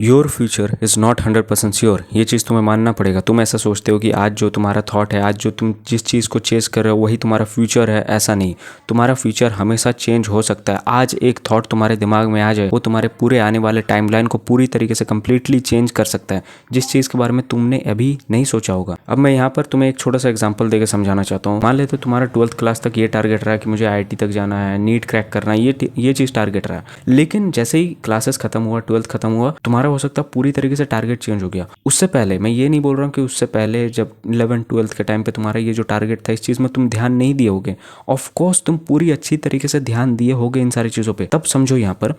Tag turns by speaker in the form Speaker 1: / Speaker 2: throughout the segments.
Speaker 1: Your future is not 100% sure. ये चीज़ तुम्हें मानना पड़ेगा। तुम ऐसा सोचते हो कि आज जो तुम्हारा थॉट है, आज जो तुम जिस चीज़ को चेस कर रहे हो वही तुम्हारा फ्यूचर है, ऐसा नहीं। तुम्हारा फ्यूचर हमेशा चेंज हो सकता है। आज एक थॉट तुम्हारे दिमाग में आ जाए, वो तुम्हारे पूरे आने वाले टाइमलाइन को पूरी तरीके से कंप्लीटली चेंज कर सकता है, जिस चीज़ के बारे में तुमने अभी नहीं सोचा होगा। अब मैं यहाँ पर तुम्हें एक छोटा सा एग्जाम्पल देकर समझाना चाहता हूँ। मान लेते हो तुम्हारा 12th क्लास तक ये टारगेट रहा है कि मुझे IIT तक जाना है, नीट क्रैक करना है, ये चीज़ टारगेट रहा। लेकिन जैसे ही क्लासेस खत्म हुआ, 12th खत्म हुआ, तुम्हारा हो सकता है पूरी तरीके से टारगेट चेंज हो गया। उससे पहले मैं ये नहीं बोल रहा हूँ कि उससे पहले जब 11th 12th के टाइम पे तुम्हारा ये जो टारगेट था, इस चीज़ में तुम ध्यान नहीं दिए होगे। ऑफ कोर्स तुम पूरी अच्छी तरीके से ध्यान दिए होगे इन सारी चीज़ों पे। तब समझो यहाँ पर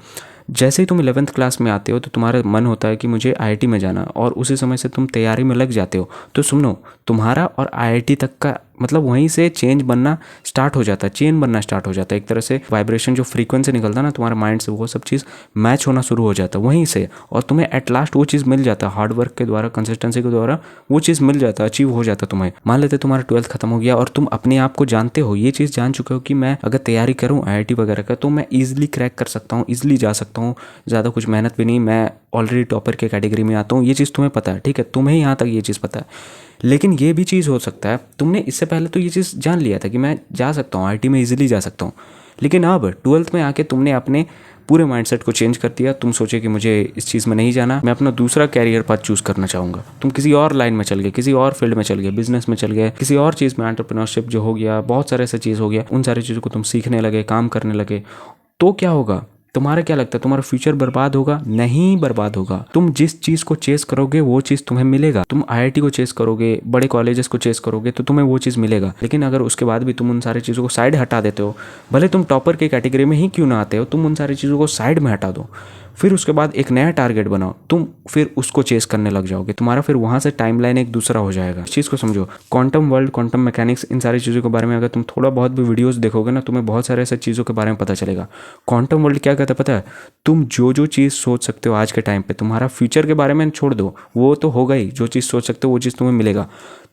Speaker 1: जैसे ही तुम 11th क्लास में आते हो तो तुम्हारा मन होता है कि मुझे IIT में जाना, और उसी समय से तुम तैयारी में लग जाते हो। तो सुनो, तुम्हारा और IIT तक का मतलब वहीं से चेंज बनना स्टार्ट हो जाता है, चेन बनना स्टार्ट हो जाता है। एक तरह से वाइब्रेशन जो फ्रीक्वेंसी निकलता है ना तुम्हारे माइंड से, वो सब चीज़ मैच होना शुरू हो जाता है वहीं से, और तुम्हें एट लास्ट वो चीज़ मिल जाता है। हार्ड वर्क के द्वारा, कंसिस्टेंसी के द्वारा वो चीज़ मिल जाता है, अचीव हो जाता है तुम्हें। मान लेते तुम्हारा 12th खत्म हो गया और तुम अपने आप को जानते हो, ये चीज़ जान चुके हो कि मैं अगर तैयारी करूँ IIT वगैरह का तो मैं ईजिली क्रैक कर सकता हूँ, ईजिली जा सकता हूँ, ज़्यादा कुछ मेहनत भी नहीं, मैं ऑलरेडी टॉपर के कैटेगरी में आता हूँ। ये चीज़ तुम्हें पता है, ठीक है, तुम्हें यहाँ तक ये चीज़ पता है। लेकिन ये भी चीज़ हो सकता है तुमने इससे पहले तो ये चीज़ जान लिया था कि मैं जा सकता हूँ, IIT में इजीली जा सकता हूँ, लेकिन अब 12th में आके तुमने अपने पूरे माइंडसेट को चेंज कर दिया। तुम सोचे कि मुझे इस चीज़ में नहीं जाना, मैं अपना दूसरा कैरियर पाथ चूज़ करना चाहूँगा। तुम किसी और लाइन में चल गए, किसी और फील्ड में चल गए, बिजनेस में चल गए, किसी और चीज़ में, एंटरप्रेन्योरशिप जो हो गया, बहुत सारे ऐसा चीज़ हो गया, उन सारी चीज़ों को तुम सीखने लगे, काम करने लगे। तो क्या होगा? तुम्हारा क्या लगता है, तुम्हारा फ्यूचर बर्बाद होगा? नहीं, बर्बाद होगा। तुम जिस चीज को चेस करोगे वो चीज तुम्हें मिलेगा। तुम IIT को चेस करोगे, बड़े कॉलेजेस को चेस करोगे तो तुम्हें वो चीज मिलेगा। लेकिन अगर उसके बाद भी तुम उन सारी चीजों को साइड हटा देते हो, भले तुम टॉपर की कैटेगरी में ही क्यों ना आते हो, तुम उन सारी चीजों को साइड में हटा दो, फिर उसके बाद एक नया टारगेट बनाओ, तुम फिर उसको चेस करने लग जाओगे। तुम्हारा फिर वहां से टाइमलाइन एक दूसरा हो जाएगा। इस चीज को समझो। क्वांटम वर्ल्ड, क्वांटम मैकेनिक्स, इन सारी चीज़ों के बारे में अगर तुम थोड़ा बहुत भी वीडियोस देखोगे ना, तुम्हें बहुत सारे ऐसे चीज़ों के बारे में पता चलेगा। क्वांटम वर्ल्ड क्या कहता है पता है? तुम जो जो चीज़ सोच सकते हो आज के टाइम पे, तुम्हारा फ्यूचर के बारे में छोड़ दो, वो तो होगा ही, जो चीज़ सोच सकते हो वो चीज़ तुम्हें मिलेगा।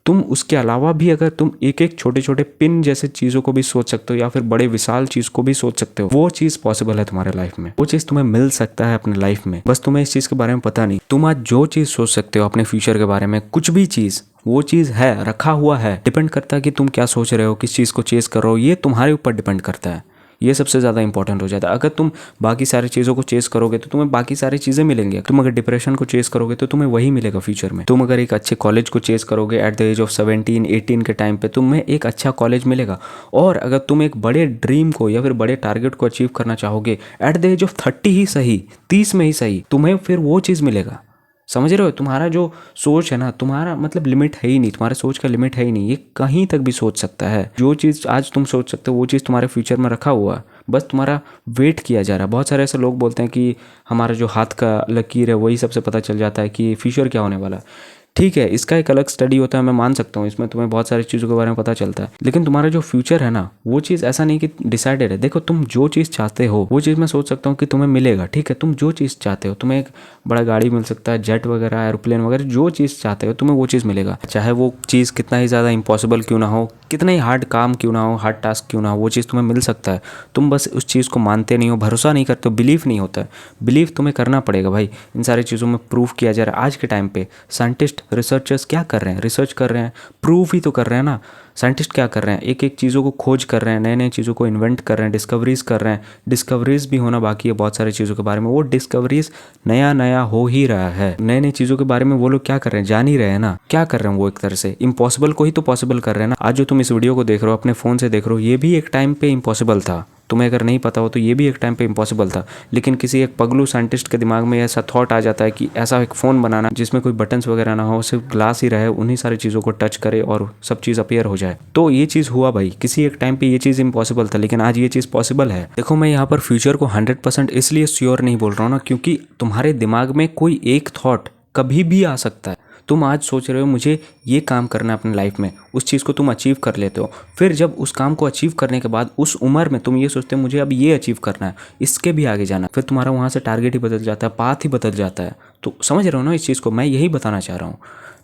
Speaker 1: तुम उसके अलावा भी अगर तुम एक एक छोटे छोटे पिन जैसे चीज़ों को भी सोच सकते हो, या फिर बड़े विशाल चीज़ को भी सोच सकते हो, वो चीज़ पॉसिबल है तुम्हारे लाइफ में। वो चीज़ तुम्हें मिल सकता है अपने लाइफ में, बस तुम्हें इस चीज़ के बारे में पता नहीं। तुम आज जो चीज़ सोच सकते हो अपने फ्यूचर के बारे में, कुछ भी चीज़, वो चीज़ है, रखा हुआ है। डिपेंड करता है कि तुम क्या सोच रहे हो, किस चीज़ को चेस कर रहे हो, ये तुम्हारे ऊपर डिपेंड करता है। ये सबसे ज़्यादा इंपॉर्टेंट हो जाता है। अगर तुम बाकी सारी चीज़ों को चेस करोगे तो तुम्हें बाकी सारी चीज़ें मिलेंगी। तुम अगर डिप्रेशन को चेस करोगे तो तुम्हें वही मिलेगा फ्यूचर में। तुम अगर एक अच्छे कॉलेज को चेस करोगे एट द एज ऑफ 17-18 के टाइम पे, तुम्हें एक अच्छा कॉलेज मिलेगा। और अगर तुम एक बड़े ड्रीम को या फिर बड़े टारगेट को अचीव करना चाहोगे एट द एज ऑफ 30 ही सही, 30 में ही सही, तुम्हें फिर वो चीज़ मिलेगा। समझ रहे हो? तुम्हारा जो सोच है ना, तुम्हारा मतलब लिमिट है ही नहीं, तुम्हारे सोच का लिमिट है ही नहीं। ये कहीं तक भी सोच सकता है। जो चीज़ आज तुम सोच सकते हो वो चीज़ तुम्हारे फ्यूचर में रखा हुआ है, बस तुम्हारा वेट किया जा रहा है। बहुत सारे ऐसे लोग बोलते हैं कि हमारा जो हाथ का लकीर है वही सबसे पता चल जाता है कि फ्यूचर क्या होने वाला है। ठीक है, इसका एक अलग स्टडी होता है, मैं मान सकता हूँ, इसमें तुम्हें बहुत सारी चीज़ों के बारे में पता चलता है। लेकिन तुम्हारा जो फ्यूचर है ना, वो चीज़ ऐसा नहीं कि डिसाइडेड है। देखो, तुम जो चीज़ चाहते हो वो चीज़ मैं सोच सकता हूँ कि तुम्हें मिलेगा। ठीक है, तुम जो चीज़ चाहते हो, तुम्हें एक बड़ा गाड़ी मिल सकता है, जेट वगैरह, एरोप्लेन वगैरह, जो चीज़ चाहते हो तुम्हें वो चीज़ मिलेगा। चाहे वो चीज़ कितना ही ज़्यादा इंपॉसिबल क्यों ना हो, कितना ही हार्ड काम क्यों ना हो, हार्ड टास्क क्यों ना हो, वो चीज़ तुम्हें मिल सकता है। तुम बस उस चीज़ को मानते नहीं हो, भरोसा नहीं करते हो, बिलीव नहीं होता है। बिलीव तुम्हें करना पड़ेगा भाई। इन सारी चीज़ों में प्रूफ किया जा रहा है। आज के टाइम पे साइंटिस्ट, रिसर्चर्स क्या कर रहे हैं? रिसर्च कर रहे हैं, प्रूफ ही तो कर रहे हैं ना। साइंटिस्ट क्या कर रहे हैं? एक एक चीज़ों को खोज कर रहे हैं, नए नए चीज़ों को इन्वेंट कर रहे हैं, डिस्कवरीज कर रहे हैं। डिस्कवरीज भी होना बाकी है बहुत सारी चीज़ों के बारे में। वो डिस्कवरीज नया नया हो ही रहा है। नए नए चीज़ों के बारे में वो लोग क्या कर रहे हैं? जान ही रहे हैं ना। क्या कर रहे हैं वो? एक तरह से इम्पॉसिबल को ही तो पॉसिबल कर रहे हैं ना। आज जो तुम इस वीडियो को देख रहे हो, अपने फ़ोन से देख रहे हो, ये भी एक टाइम पे इम्पॉसिबल था। तुम्हें अगर नहीं पता हो तो ये भी एक टाइम पे इम्पॉसिबल था। लेकिन किसी एक पगलू साइंटिस्ट के दिमाग में ऐसा थॉट आ जाता है कि ऐसा एक फ़ोन बनाना जिसमें कोई बटन्स वगैरह ना हो, सिर्फ ग्लास ही रहे, उन्हीं सारी चीज़ों को टच करे और सब चीज़ अपीयर हो जाए। तो ये चीज़ हुआ भाई। किसी एक टाइम पे ये चीज़ इम्पॉसिबल था, लेकिन आज ये चीज़ पॉसिबल है। देखो, मैं यहाँ पर फ्यूचर को 100% इसलिए श्योर नहीं बोल रहा हूँ ना, क्योंकि तुम्हारे दिमाग में कोई एक थॉट कभी भी आ सकता है। तुम आज सोच रहे हो मुझे ये काम करना है अपनी लाइफ में, उस चीज़ को तुम अचीव कर लेते हो। फिर जब उस काम को अचीव करने के बाद उस उम्र में तुम ये सोचते हो मुझे अब ये अचीव करना है, इसके भी आगे जाना है, फिर तुम्हारा वहाँ से टारगेट ही बदल जाता है, पाथ ही बदल जाता है। तो समझ रहे हो ना इस चीज़ को? मैं यही बताना चाह रहा हूँ।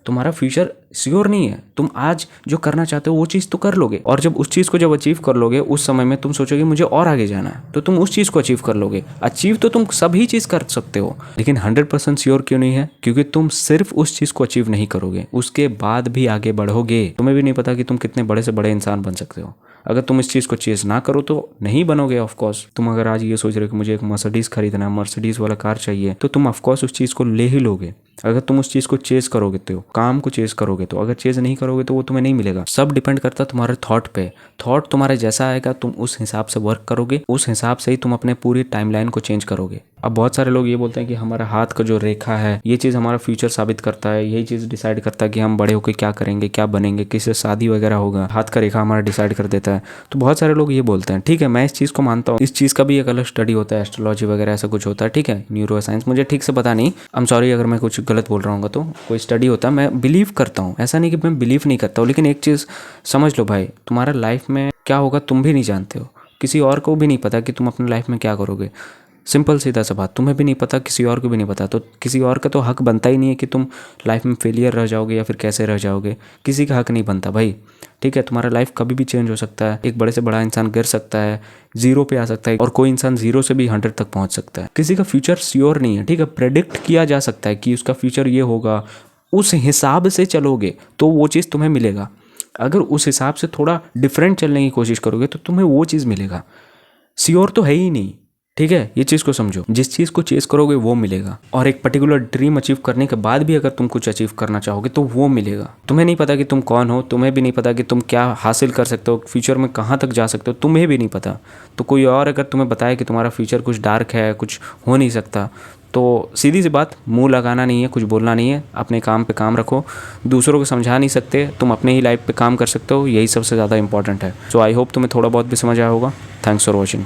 Speaker 1: तुम्हारा फ्यूचर श्योर नहीं है। तुम आज जो करना चाहते हो वो चीज़ तो कर लोगे, और जब उस चीज़ को जब अचीव कर लोगे उस समय में तुम सोचोगे मुझे और आगे जाना है, तो तुम उस चीज़ को अचीव कर लोगे। अचीव तो तुम सभी चीज़ कर सकते हो, लेकिन 100% श्योर क्यों नहीं है? क्योंकि तुम सिर्फ उस चीज़ को अचीव नहीं करोगे, उसके बाद भी आगे बढ़ोगे। तुम्हें भी नहीं पता कि तुम कितने बड़े से बड़े इंसान बन सकते हो। अगर तुम इस चीज़ को चेस ना करो तो नहीं बनोगे ऑफकोर्स। तुम अगर आज ये सोच रहे हो कि मुझे एक मर्सिडीज़ खरीदना है, मर्सिडीज़ वाला कार चाहिए, तो तुम ऑफकोर्स उस चीज़ को ले ही लोगे। अगर तुम उस चीज़ को चेस करोगे तो, काम को चेस करोगे तो, अगर चेस नहीं करोगे तो वो तुम्हें नहीं मिलेगा। सब डिपेंड करता है तुम्हारे थॉट पे। थॉट तुम्हारे जैसा आएगा तुम उस हिसाब से वर्क करोगे, उस हिसाब से ही तुम अपने पूरी टाइमलाइन को चेंज करोगे। अब बहुत सारे लोग ये बोलते हैं कि हमारा हाथ का जो रेखा है ये चीज़ हमारा फ्यूचर साबित करता है, यही चीज़ डिसाइड करता है कि हम बड़े होकर क्या करेंगे, क्या बनेंगे, किससे शादी वगैरह होगा, हाथ का रेखा हमारा डिसाइड कर देता है। तो बहुत सारे लोग ये बोलते हैं, ठीक है मैं इस चीज़ को मानता हूँ, इस चीज़ का भी एक अलग स्टडी होता है, एस्ट्रोलॉजी वगैरह ऐसा कुछ होता है, ठीक है, न्यूरो साइंस, मुझे ठीक से पता नहीं, आई एम सॉरी अगर मैं कुछ गलत बोल रहा हूँ तो कोई स्टडी होता है, मैं बिलीव करता हूँ, ऐसा नहीं कि मैं बिलीव नहीं करता हूँ। लेकिन एक चीज़ समझ लो भाई, तुम्हारा लाइफ में क्या होगा तुम भी नहीं जानते हो, किसी और को भी नहीं पता कि तुम अपनी लाइफ में क्या करोगे। सिंपल सीधा सा बात, तुम्हें भी नहीं पता, किसी और को भी नहीं पता, तो किसी और का तो हक बनता ही नहीं है कि तुम लाइफ में फेलियर रह जाओगे या फिर कैसे रह जाओगे, किसी का हक नहीं बनता भाई। ठीक है, तुम्हारा लाइफ कभी भी चेंज हो सकता है, एक बड़े से बड़ा इंसान गिर सकता है, जीरो पे आ सकता है, और कोई इंसान जीरो से भी 100 तक पहुंच सकता है। किसी का फ्यूचर श्योर नहीं है, ठीक है, प्रेडिक्ट किया जा सकता है कि उसका फ्यूचर ये होगा, उस हिसाब से चलोगे तो वो चीज़ तुम्हें मिलेगा। अगर उस हिसाब से थोड़ा डिफरेंट चलने की कोशिश करोगे तो तुम्हें वो चीज़ मिलेगा। श्योर तो है ही नहीं, ठीक है, ये चीज़ को समझो, जिस चीज़ को चेस करोगे वो मिलेगा, और एक पर्टिकुलर ड्रीम अचीव करने के बाद भी अगर तुम कुछ अचीव करना चाहोगे तो वो मिलेगा। तुम्हें नहीं पता कि तुम कौन हो, तुम्हें भी नहीं पता कि तुम क्या हासिल कर सकते हो, फ्यूचर में कहाँ तक जा सकते हो, तुम्हें भी नहीं पता। तो कोई और अगर तुम्हें बताए कि तुम्हारा फ्यूचर कुछ डार्क है, कुछ हो नहीं सकता, तो सीधी सी बात, मुंह लगाना नहीं है, कुछ बोलना नहीं है, अपने काम पे काम रखो। दूसरों को समझा नहीं सकते, तुम अपने ही लाइफ पे काम कर सकते हो, यही सबसे ज़्यादा इंपॉर्टेंट है। सो आई होप तुम्हें थोड़ा बहुत भी समझ आया होगा। Thanks for watching.